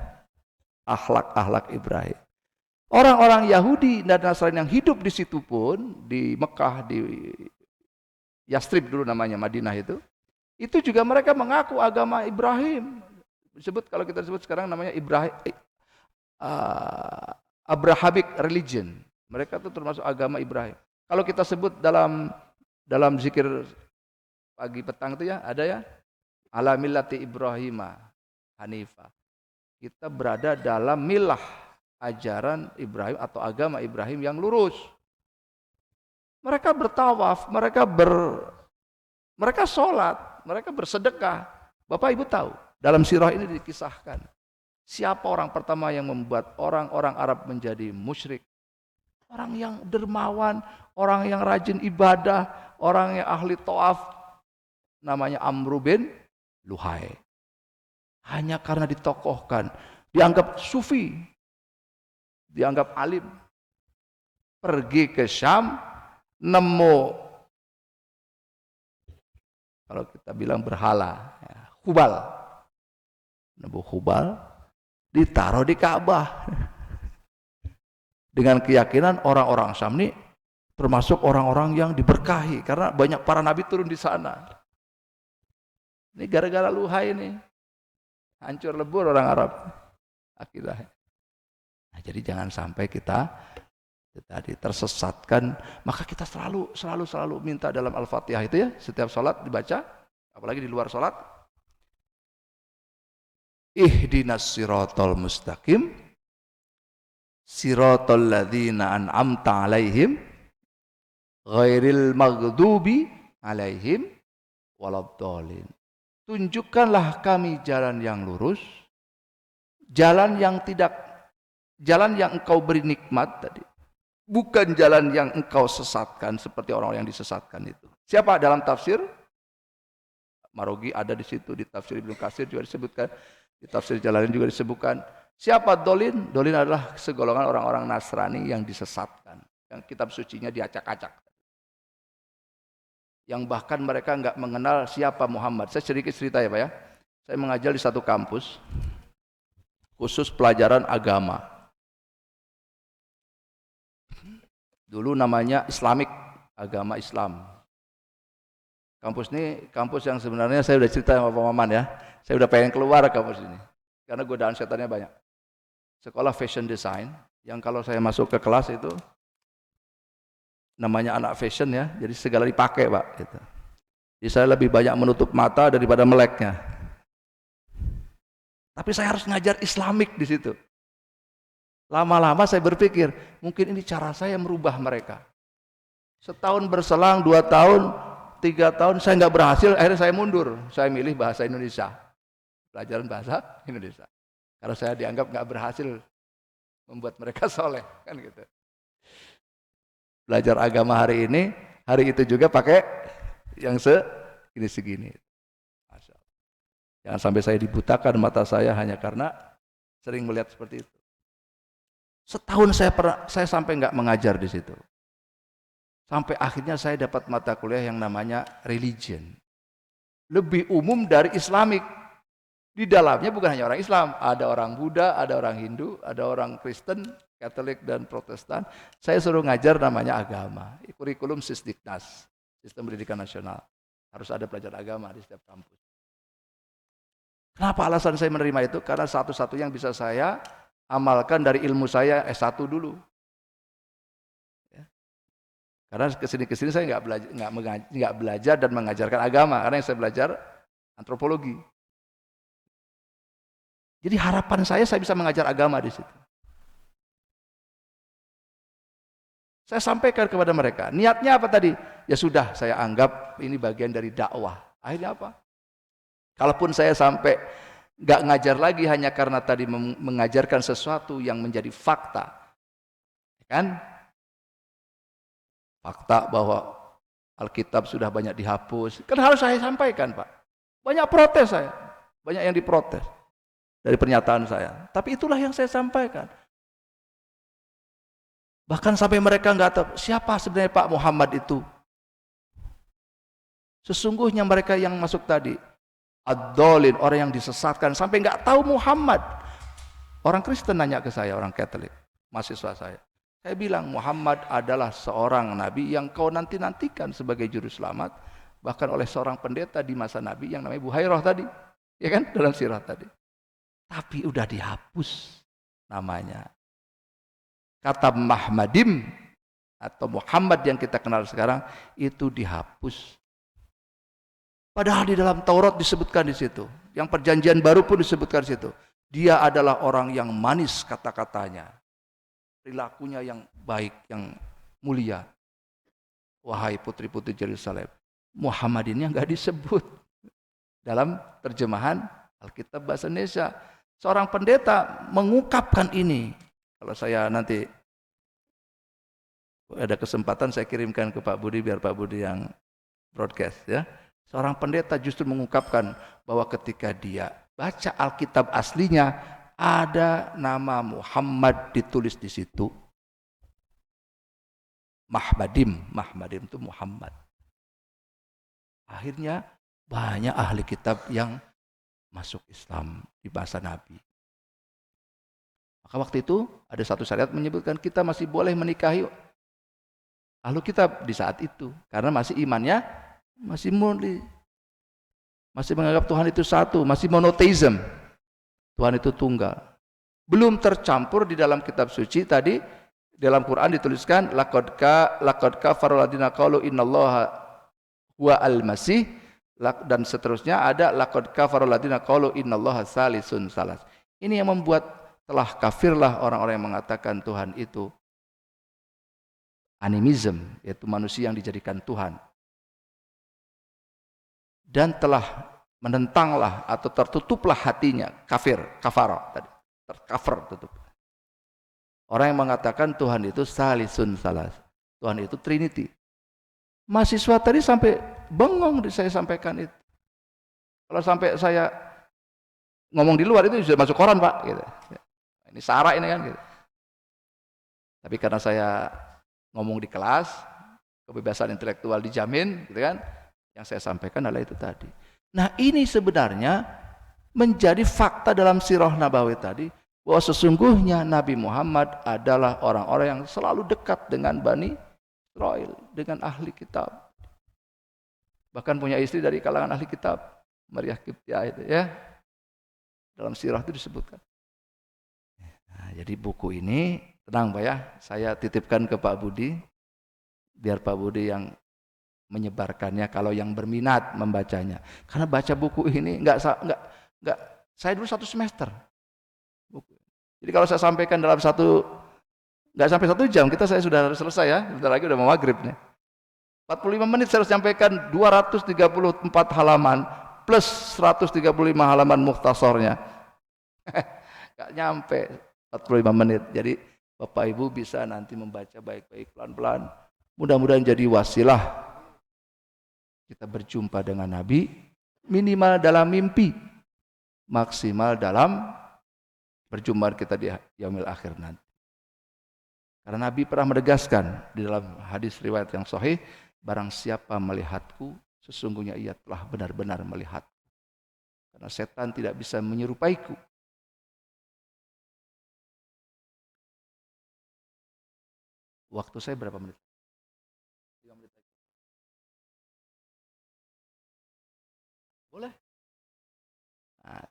Speaker 1: akhlak-akhlak Ibrahim. Orang-orang Yahudi dan Nasrani yang hidup di situ pun, di Mekah, di Yastrib dulu namanya, Madinah itu juga mereka mengaku agama Ibrahim. Disebut, kalau kita sebut sekarang namanya Abrahamic religion. Mereka itu termasuk agama Ibrahim. Kalau kita sebut dalam zikir pagi petang itu ya, ada ya, ala millati Ibrahimah Hanifah. Kita berada dalam milah, ajaran Ibrahim atau agama Ibrahim yang lurus. Mereka bertawaf, mereka sholat, mereka bersedekah. Bapak Ibu tahu, dalam sirah ini dikisahkan siapa orang pertama yang membuat orang-orang Arab menjadi musyrik. Orang yang dermawan, orang yang rajin ibadah, orang yang ahli tawaf, namanya Amr bin Luhai. Hanya karena ditokohkan, dianggap sufi, dianggap alim, pergi ke Syam, nemu, kalau kita bilang berhala, ya, Hubal, nemu Hubal, ditaruh di Ka'bah, dengan keyakinan orang-orang Syam ini termasuk orang-orang yang diberkahi, karena banyak para nabi turun di sana. Ini gara-gara Luhai ini, hancur lebur orang Arab akidah. Nah, jadi jangan sampai kita tadi tersesatkan. Maka kita selalu minta dalam Al-Fatihah itu ya, setiap sholat dibaca, apalagi di luar sholat, ihdinas siratal mustaqim siratal ladzina an'amta alaihim ghairil maghdubi alaihim waladdallin. Tunjukkanlah kami jalan yang lurus, jalan yang engkau beri nikmat tadi, bukan jalan yang engkau sesatkan seperti orang-orang yang disesatkan itu. Siapa dalam tafsir? Marogi ada di situ, di tafsir Ibnu Katsir juga disebutkan, di tafsir Jalalain juga disebutkan. Siapa dolin? Dolin adalah segolongan orang-orang Nasrani yang disesatkan, yang kitab sucinya diacak-acak, yang bahkan mereka nggak mengenal siapa Muhammad. Saya sedikit cerita ya Pak ya. Saya mengajar di satu kampus khusus pelajaran agama. Dulu namanya Islamik, agama Islam. Kampus ini kampus yang sebenarnya saya udah cerita sama Pak Maman ya. Saya udah pengen keluar kampus ini karena godaan setannya banyak. Sekolah fashion design yang kalau saya masuk ke kelas itu namanya anak fashion ya, jadi segala dipakai Pak gitu. Jadi saya lebih banyak menutup mata daripada meleknya. Tapi saya harus ngajar Islamik di situ. Lama-lama saya berpikir, mungkin ini cara saya merubah mereka. Setahun berselang, 2 tahun, 3 tahun saya nggak berhasil, akhirnya saya mundur. Saya milih bahasa Indonesia, pelajaran bahasa Indonesia. Karena saya dianggap nggak berhasil membuat mereka soleh, kan gitu. Belajar agama hari ini, hari itu juga pakai yang segini-segini. Jangan sampai saya dibutakan mata saya hanya karena sering melihat seperti itu. Setahun saya sampai nggak mengajar di situ. Sampai akhirnya saya dapat mata kuliah yang namanya religion. Lebih umum dari Islamik. Di dalamnya bukan hanya orang Islam, ada orang Buddha, ada orang Hindu, ada orang Kristen, Katolik dan Protestan. Saya suruh ngajar namanya agama, kurikulum Sisdiknas, Sistem Pendidikan Nasional. Harus ada pelajaran agama di setiap kampus. Kenapa alasan saya menerima itu? Karena satu-satunya yang bisa saya amalkan dari ilmu saya S1 dulu. Ya. Karena kesini saya nggak belajar dan mengajarkan agama, karena yang saya belajar antropologi. Jadi harapan saya bisa mengajar agama di situ. Saya sampaikan kepada mereka, niatnya apa tadi? Ya sudah, saya anggap ini bagian dari dakwah. Akhirnya apa? Kalaupun saya sampai nggak ngajar lagi hanya karena tadi mengajarkan sesuatu yang menjadi fakta, kan? Fakta bahwa Alkitab sudah banyak dihapus, kan harus saya sampaikan, Pak. Banyak protes saya, banyak yang diprotes dari pernyataan saya. Tapi itulah yang saya sampaikan. Bahkan sampai mereka nggak tahu siapa sebenarnya Pak Muhammad itu. Sesungguhnya mereka yang masuk tadi, ad-dhalin, orang yang disesatkan, sampai nggak tahu Muhammad. Orang Kristen nanya ke saya, orang Katolik, mahasiswa saya. Saya bilang Muhammad adalah seorang nabi yang kau nanti-nantikan sebagai juru selamat, bahkan oleh seorang pendeta di masa Nabi yang namanya Buhairah tadi, ya kan, dalam sirah tadi. Tapi udah dihapus namanya. Kata Mahmadim atau Muhammad yang kita kenal sekarang itu dihapus. Padahal di dalam Taurat disebutkan di situ, yang perjanjian baru pun disebutkan di situ. Dia adalah orang yang manis kata-katanya, perilakunya yang baik, yang mulia. Wahai putri-putri Yerusalem, Muhammadinnya nggak disebut dalam terjemahan Alkitab bahasa Indonesia. Seorang pendeta mengungkapkan ini. Kalau saya nanti ada kesempatan saya kirimkan ke Pak Budi biar Pak Budi yang broadcast ya. Seorang pendeta justru mengungkapkan bahwa ketika dia baca Alkitab aslinya ada nama Muhammad ditulis di situ. Mahmadim itu Muhammad. Akhirnya banyak ahli kitab yang masuk Islam di bahasa Nabi. Maka waktu itu ada satu syariat menyebutkan kita masih boleh menikahi ahlu kitab di saat itu. Karena masih imannya masih murni. Masih menganggap Tuhan itu satu, masih monotheism. Tuhan itu tunggal. Belum tercampur di dalam kitab suci tadi, dalam Quran dituliskan laqad kafarul ladina qalu innallaha huwa al-masih, dan seterusnya ada laqad kafarul ladina qalu innallaha salisun salas. Ini yang membuat telah kafirlah orang-orang yang mengatakan Tuhan itu animism, yaitu manusia yang dijadikan Tuhan. Dan telah menentanglah atau tertutuplah hatinya, kafara tadi, tercover, tutup. Orang yang mengatakan Tuhan itu salisun salas, Tuhan itu Trinity. Mahasiswa tadi sampai bengong saya sampaikan itu. Kalau sampai saya ngomong di luar itu sudah masuk koran, Pak, gitu. Ini sara ini kan gitu. Tapi karena saya ngomong di kelas, kebebasan intelektual dijamin, gitu kan. Yang saya sampaikan adalah itu tadi. Nah, ini sebenarnya menjadi fakta dalam sirah Nabawi tadi, bahwa sesungguhnya Nabi Muhammad adalah orang-orang yang selalu dekat dengan Bani Israel, dengan ahli kitab. Bahkan punya istri dari kalangan ahli kitab, Maryah Qibtiyah itu ya. Dalam sirah itu disebutkan. Nah, jadi buku ini, tenang Pak ya, saya titipkan ke Pak Budi, biar Pak Budi yang menyebarkannya kalau yang berminat membacanya. Karena baca buku ini enggak saya dulu 1 semester. Buku. Jadi kalau saya sampaikan dalam enggak sampai 1 jam, saya sudah harus selesai ya. Sebentar lagi udah mau maghrib nih. 45 menit saya harus sampaikan 234 halaman plus 135 halaman mukhtasornya. Enggak nyampe 45 menit. Jadi Bapak Ibu bisa nanti membaca baik-baik pelan-pelan. Mudah-mudahan jadi wasilah kita berjumpa dengan Nabi, minimal dalam mimpi, maksimal dalam perjumpaan kita di yaumil akhir nanti. Karena Nabi pernah menegaskan di dalam hadis riwayat yang sahih, barang siapa melihatku, sesungguhnya ia telah benar-benar melihat. Karena setan tidak bisa menyerupaiku. Waktu saya berapa menit? 3 menit lagi. Boleh? Nah,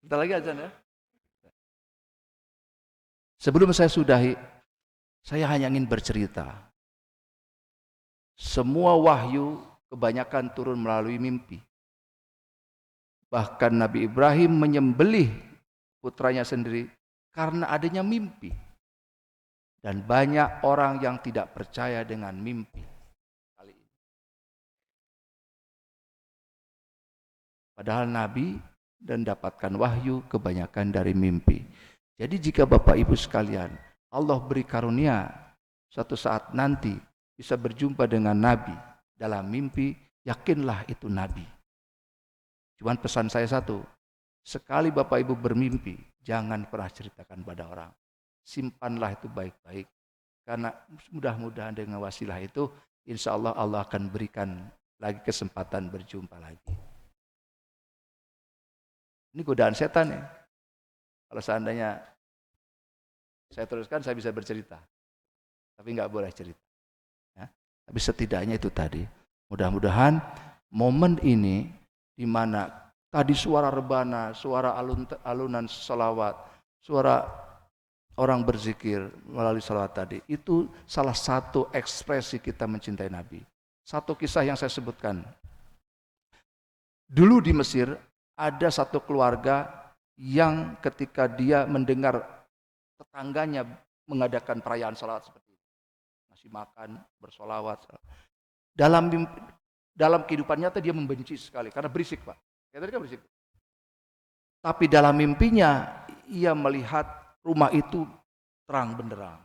Speaker 1: bentar lagi azan ya. Sebelum saya sudahi, saya hanya ingin bercerita. Semua wahyu kebanyakan turun melalui mimpi. Bahkan Nabi Ibrahim menyembelih putranya sendiri karena adanya mimpi. Dan banyak orang yang tidak percaya dengan mimpi kali ini. Padahal Nabi dan dapatkan wahyu kebanyakan dari mimpi. Jadi jika Bapak Ibu sekalian, Allah beri karunia suatu saat nanti bisa berjumpa dengan Nabi dalam mimpi, yakinlah itu Nabi. Cuman pesan saya satu, sekali Bapak Ibu bermimpi, jangan pernah ceritakan pada orang. Simpanlah itu baik-baik. Karena mudah-mudahan dengan wasilah itu, insya Allah Allah akan berikan lagi kesempatan berjumpa lagi. Ini godaan setan ya. Kalau seandainya saya teruskan, saya bisa bercerita. Tapi nggak boleh cerita. Ya. Tapi setidaknya itu tadi. Mudah-mudahan momen ini di mana tadi suara rebana, suara alunan salawat, suara orang berzikir melalui salawat tadi, itu salah satu ekspresi kita mencintai Nabi. Satu kisah yang saya sebutkan. Dulu di Mesir ada satu keluarga yang ketika dia mendengar tetangganya mengadakan perayaan salawat seperti itu, ngasih makan, bersolawat. Dalam kehidupan nyata dia membenci sekali karena berisik, Pak. Ya, tadi kan berisik. Tapi dalam mimpinya ia melihat rumah itu terang benderang.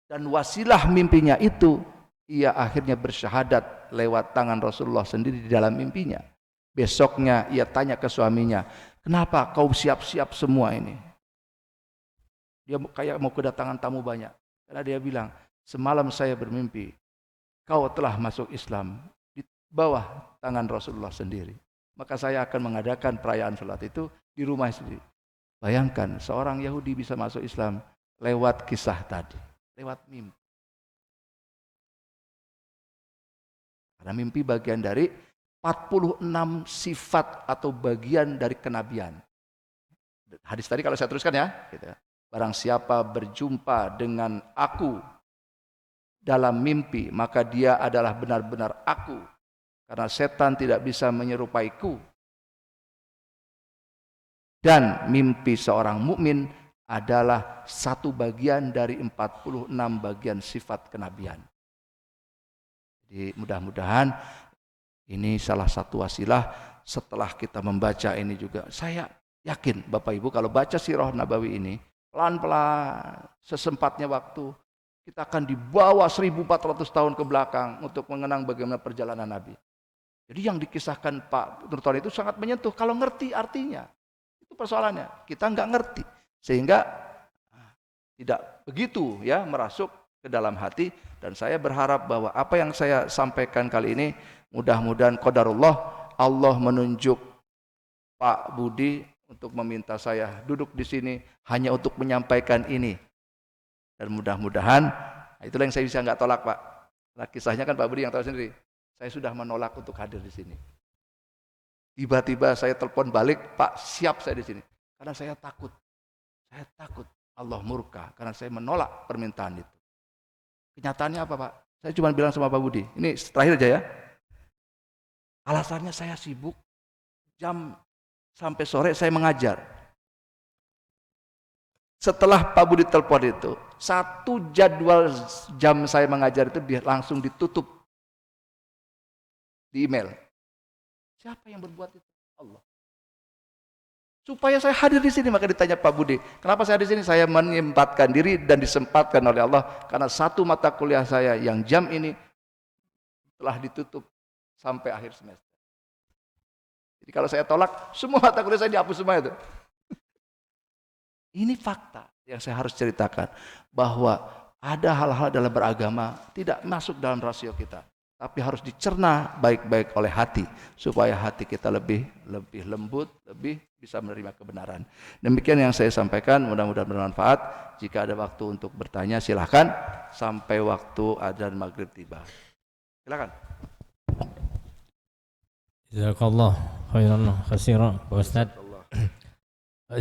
Speaker 1: Dan wasilah mimpinya itu ia akhirnya bersyahadat lewat tangan Rasulullah sendiri di dalam mimpinya. Besoknya ia tanya ke suaminya, kenapa kau siap-siap semua ini? Dia kayak mau kedatangan tamu banyak. Karena dia bilang, semalam saya bermimpi, kau telah masuk Islam di bawah tangan Rasulullah sendiri. Maka saya akan mengadakan perayaan salat itu di rumah sendiri. Bayangkan seorang Yahudi bisa masuk Islam lewat kisah tadi, lewat mimpi. Karena mimpi bagian dari 46 sifat atau bagian dari kenabian. Hadis tadi kalau saya teruskan ya, gitu. Barang siapa berjumpa dengan aku dalam mimpi, maka dia adalah benar-benar aku. Karena setan tidak bisa menyerupaiku. Dan mimpi seorang mukmin adalah satu bagian dari 46 bagian sifat kenabian. Jadi mudah-mudahan ini salah satu wasilah setelah kita membaca ini juga. Saya yakin Bapak Ibu kalau baca Sirah Nabawi ini, pelan-pelan sesempatnya waktu, kita akan dibawa 1400 tahun ke belakang untuk mengenang bagaimana perjalanan Nabi. Jadi yang dikisahkan Pak Nurton itu sangat menyentuh kalau ngerti artinya. Itu persoalannya, kita nggak ngerti. Sehingga tidak begitu ya merasuk ke dalam hati. Dan saya berharap bahwa apa yang saya sampaikan kali ini, mudah-mudahan qadarullah Allah menunjuk Pak Budi untuk meminta saya duduk di sini hanya untuk menyampaikan ini. Dan mudah-mudahan, itulah yang saya bisa nggak tolak Pak. Nah, kisahnya kan Pak Budi yang tahu sendiri. Saya sudah menolak untuk hadir di sini. Tiba-tiba saya telepon balik, Pak siap saya di sini. Karena saya takut. Saya takut Allah murka karena saya menolak permintaan itu. Kenyataannya apa Pak? Saya cuma bilang sama Pak Budi, ini terakhir aja ya. Alasannya saya sibuk, jam sampai sore saya mengajar. Setelah Pak Budi telepon itu, satu jadwal jam saya mengajar itu langsung ditutup di email. Siapa yang berbuat itu? Allah. Supaya saya hadir di sini, maka ditanya Pak Budi, kenapa saya di sini? Saya menyempatkan diri dan disempatkan oleh Allah karena satu mata kuliah saya yang jam ini telah ditutup sampai akhir semester. Jadi kalau saya tolak, semua mata kuliah saya dihapus semua itu. Ini fakta yang saya harus ceritakan, bahwa ada hal-hal dalam beragama tidak masuk dalam rasio kita. tapi harus dicerna baik-baik oleh hati supaya hati kita lebih lembut, lebih bisa menerima kebenaran. Demikian yang saya sampaikan, mudah-mudahan bermanfaat. Jika ada waktu untuk bertanya silahkan sampai waktu adzan maghrib tiba. Silakan.
Speaker 2: Jazakallah khairan katsiran Pak Ustadz.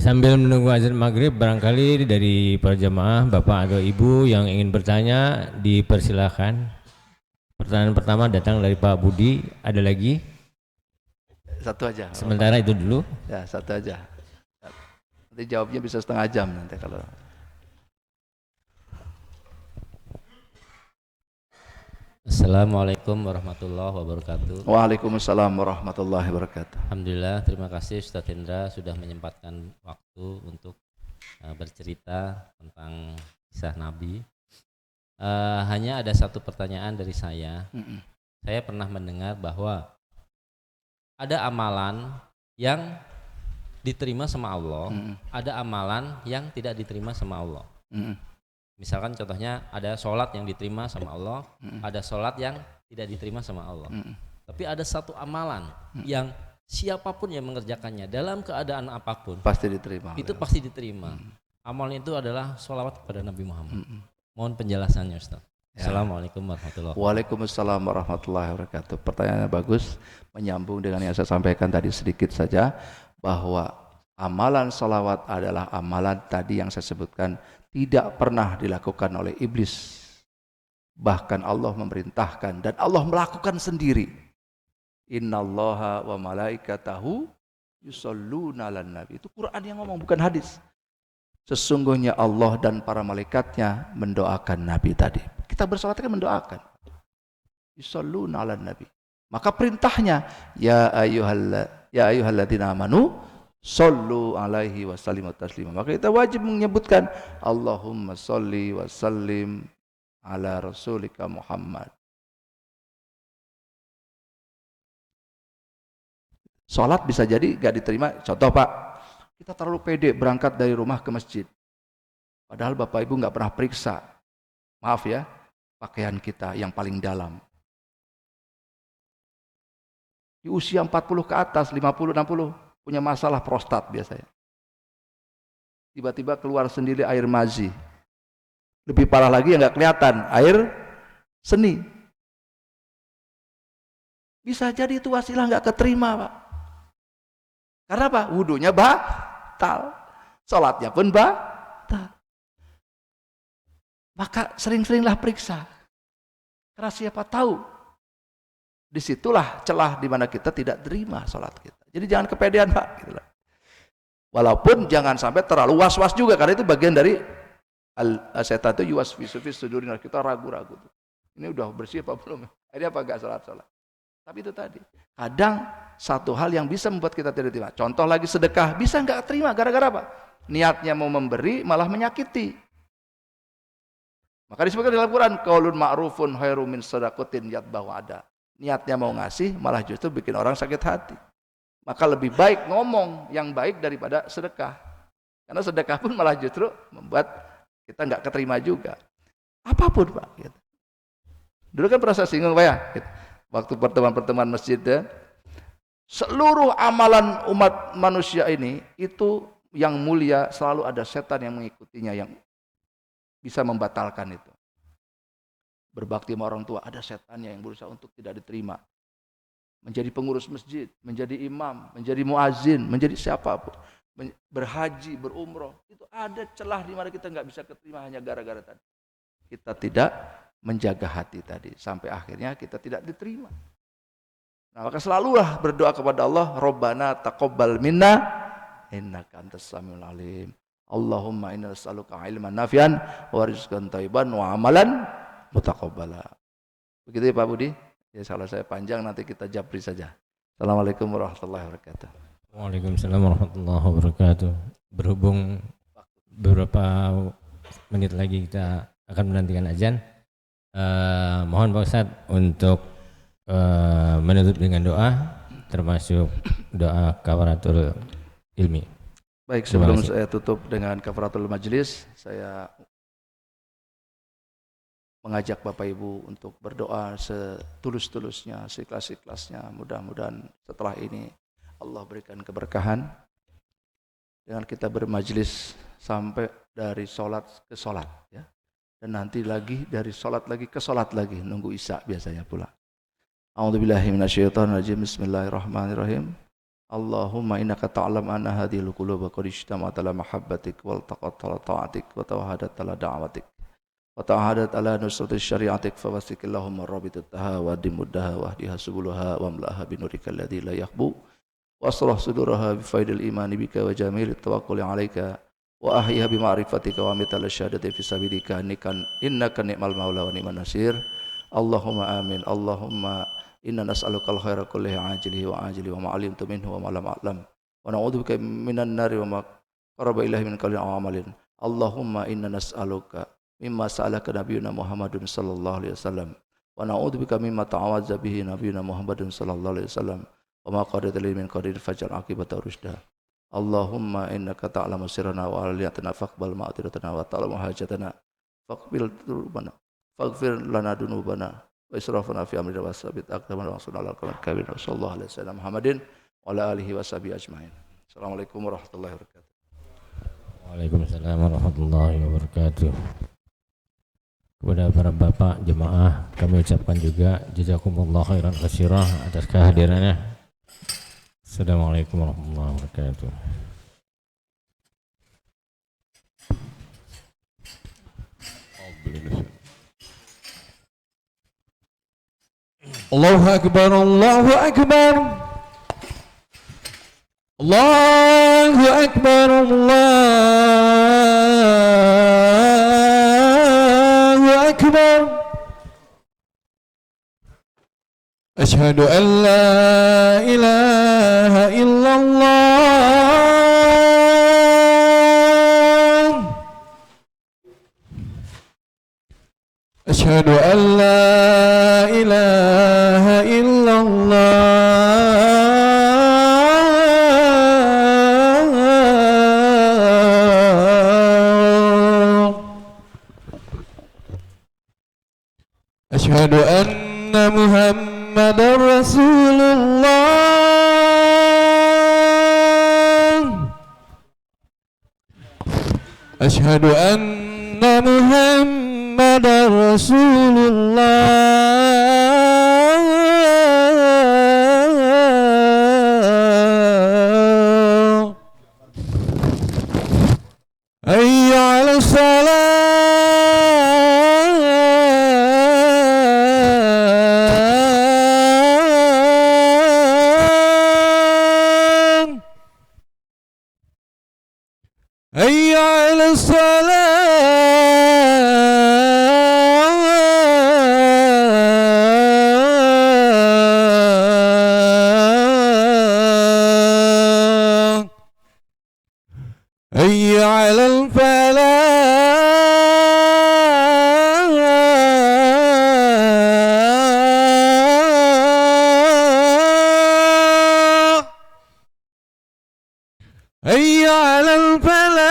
Speaker 2: Sambil menunggu azan maghrib, barangkali dari para jamaah, bapak atau ibu yang ingin bertanya dipersilahkan. Pertanyaan pertama datang dari Pak Budi. Ada lagi?
Speaker 1: Satu aja.
Speaker 2: Sementara itu dulu.
Speaker 1: Ya, satu aja. Nanti jawabnya bisa setengah jam nanti kalau.
Speaker 3: Assalamualaikum warahmatullahi wabarakatuh.
Speaker 1: Waalaikumsalam warahmatullahi wabarakatuh.
Speaker 3: Alhamdulillah, terima kasih Ustadz Hendra sudah menyempatkan waktu untuk bercerita tentang kisah Nabi. Hanya ada satu pertanyaan dari saya. Saya pernah mendengar bahwa ada amalan yang diterima sama Allah, ada amalan yang tidak diterima sama Allah. Misalkan contohnya ada sholat yang diterima sama Allah, ada sholat yang tidak diterima sama Allah. Tapi ada satu amalan yang siapapun yang mengerjakannya dalam keadaan apapun
Speaker 1: pasti diterima.
Speaker 3: Itu pasti diterima. Amalan itu adalah sholawat kepada Nabi Muhammad. Mohon penjelasannya Ustaz. Ya. Assalamualaikum warahmatullahi wabarakatuh.
Speaker 1: Waalaikumsalam warahmatullahi wabarakatuh. Pertanyaannya bagus, menyambung dengan yang saya sampaikan tadi sedikit saja, bahwa amalan sholawat adalah amalan tadi yang saya sebutkan tidak pernah dilakukan oleh iblis. Bahkan Allah memerintahkan dan Allah melakukan sendiri. Innallaha wa malaikatahu yusholluna 'alan nabi. Itu Quran yang ngomong, bukan hadis. Sesungguhnya Allah dan para malaikatnya mendoakan Nabi tadi. Kita bersolat kan mendoakan. Yusholluna 'alan nabi. Maka perintahnya ya ayyuhalladzina amanu Sallu alaihi wa sallimu taslima. Maka kita wajib menyebutkan Allahumma salli wa sallim ala rasulika Muhammad. Salat bisa jadi gak diterima. Contoh Pak, kita terlalu pede berangkat dari rumah ke masjid. Padahal Bapak Ibu gak pernah periksa, maaf ya, pakaian kita yang paling dalam. Di usia 40 ke atas, 50, 60 punya masalah prostat biasanya. Tiba-tiba keluar sendiri air mazi. Lebih parah lagi yang nggak kelihatan, air seni. Bisa jadi itu wasilah nggak keterima Pak. Karena apa? Wudunya batal, sholatnya pun batal. Maka sering-seringlah periksa. Karena siapa tahu disitulah celah di mana kita tidak terima sholat kita. Jadi jangan kepedean Pak. Gitu. Walaupun jangan sampai terlalu was-was juga, karena itu bagian dari setan itu yuwaswisu fi sudurin, kita ragu-ragu. Ini udah bersih apa belum? Ini apa enggak sholat? Tapi itu tadi. Kadang satu hal yang bisa membuat kita tidak terima. Contoh lagi sedekah, bisa enggak terima gara-gara apa? Niatnya mau memberi malah menyakiti. Maka disebutkan dalam Quran, qaulun ma'rufun khairum min shadaqatin yatba'u ada. Niatnya mau ngasih malah justru bikin orang sakit hati. Maka lebih baik ngomong yang baik daripada sedekah. Karena sedekah pun malah justru membuat kita nggak keterima juga. Apapun Pak. Gitu. Dulu kan pernah saya singgung Pak ya. Gitu. Waktu pertemuan-pertemuan masjid ya, seluruh amalan umat manusia ini itu yang mulia selalu ada setan yang mengikutinya yang bisa membatalkan itu. Berbakti sama orang tua ada setannya yang berusaha untuk tidak diterima. Menjadi pengurus masjid, menjadi imam, menjadi muazin, menjadi siapapun, berhaji, berumroh, itu ada celah di mana kita nggak bisa keterima hanya gara-gara tadi kita tidak menjaga hati tadi sampai akhirnya kita tidak diterima. Nah, maka selalulah berdoa kepada Allah, Rabbana taqabbal minna innaka antas samiul alim. Allahumma inna nas'aluka ilman nafi'an wa rizqan thayyiban wa amalan mutaqabbala. Begitu ya Pak Budi? Ya kalau saya panjang nanti kita japri saja. Assalamualaikum warahmatullahi wabarakatuh.
Speaker 2: Waalaikumsalam warahmatullahi wabarakatuh. Berhubung beberapa menit lagi kita akan menantikan azan, mohon Pak Ustadz untuk menutup dengan doa, termasuk doa kafaratul ilmi.
Speaker 1: Baik, sebelum saya tutup dengan kafaratul majlis, saya mengajak Bapak Ibu untuk berdoa setulus-tulusnya, seikhlas-ikhlasnya. Mudah-mudahan setelah ini Allah berikan keberkahan dengan kita bermajlis sampai dari sholat ke sholat, ya. Dan nanti lagi dari sholat lagi ke sholat lagi, nunggu isya biasanya pula. A'udzubillahi minasyaitonirrajim. Bismillahirrahmanirrahim. Allahumma innaka ta'lam anna hadhil quluba qad ijtama'at ala mahabbatik wal taqat ala ta'atik wa tawahadat ala da'watik wa ta'ahadat ala nusrati syari'atik fawasik Allahumma rabitat taha wa dimuddaha wa hdiha subulaha wa amlaha binurika alladhi la yakhbu wa asrah suduraha bifaidil imani bika wa jamil tawakkuli alaika wa ahyiha bima'rifatika wa mital syahadati fi sabilika innaka ni'mal maula wa ni'man nasir. Allahumma amin. Allahumma inna nas'aluka al-khaira kullihi ajilihi wa ajilihi wa ma'alimtu minhu wa ma'lam a'lam wa na'udzubika minan nari wa ma qaraba ilahi min qawlin aw amalin. Allahumma inna nas'aluka mimma sa'alaka nabiyyuna Muhammadun sallallahu alaihi wasallam wa na'udzubika mimma ta'awadza bihi nabiyyuna Muhammadun sallallahu alaihi wasallam wa ma qadara li min qadir faj'al aqibata rusyda. Allahumma innaka ta'lamu sirrana wa aliyatana faqbal ma'tiratana wa ta'lamu hajatana faqbil dzunubana faghfir lana dunubana wa israfana fi amrina wa sabit aqdamana wa sallallahu alaihi wasallam Muhammadin wa ala alihi wa sahbihi ajmain. Assalamualaikum warahmatullahi wabarakatuh.
Speaker 2: Waalaikumsalam warahmatullahi wabarakatuh. Kepada para bapak jemaah kami ucapkan juga jazakumullah khairan katsira atas kehadirannya. Assalamualaikum warahmatullahi wabarakatuh.
Speaker 4: Allahu Akbar, Allahu Akbar, Allahu Akbar, Allahu Akbar. Asyhadu an la ilaha illallah. Asyhadu an la ilaha illallah. Asyhadu anna Muhammadar Rasulullah. Asyhadu anna Muhammadar Rasulullah. Hayya 'alas salah. Hayya 'alas salah. Hayya 'alal falah. Hayya 'alal falah.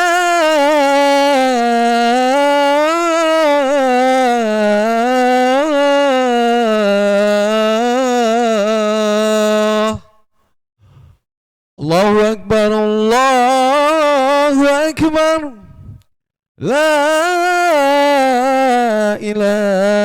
Speaker 4: Allahu Akbar, Allahu Akbar. La ilaha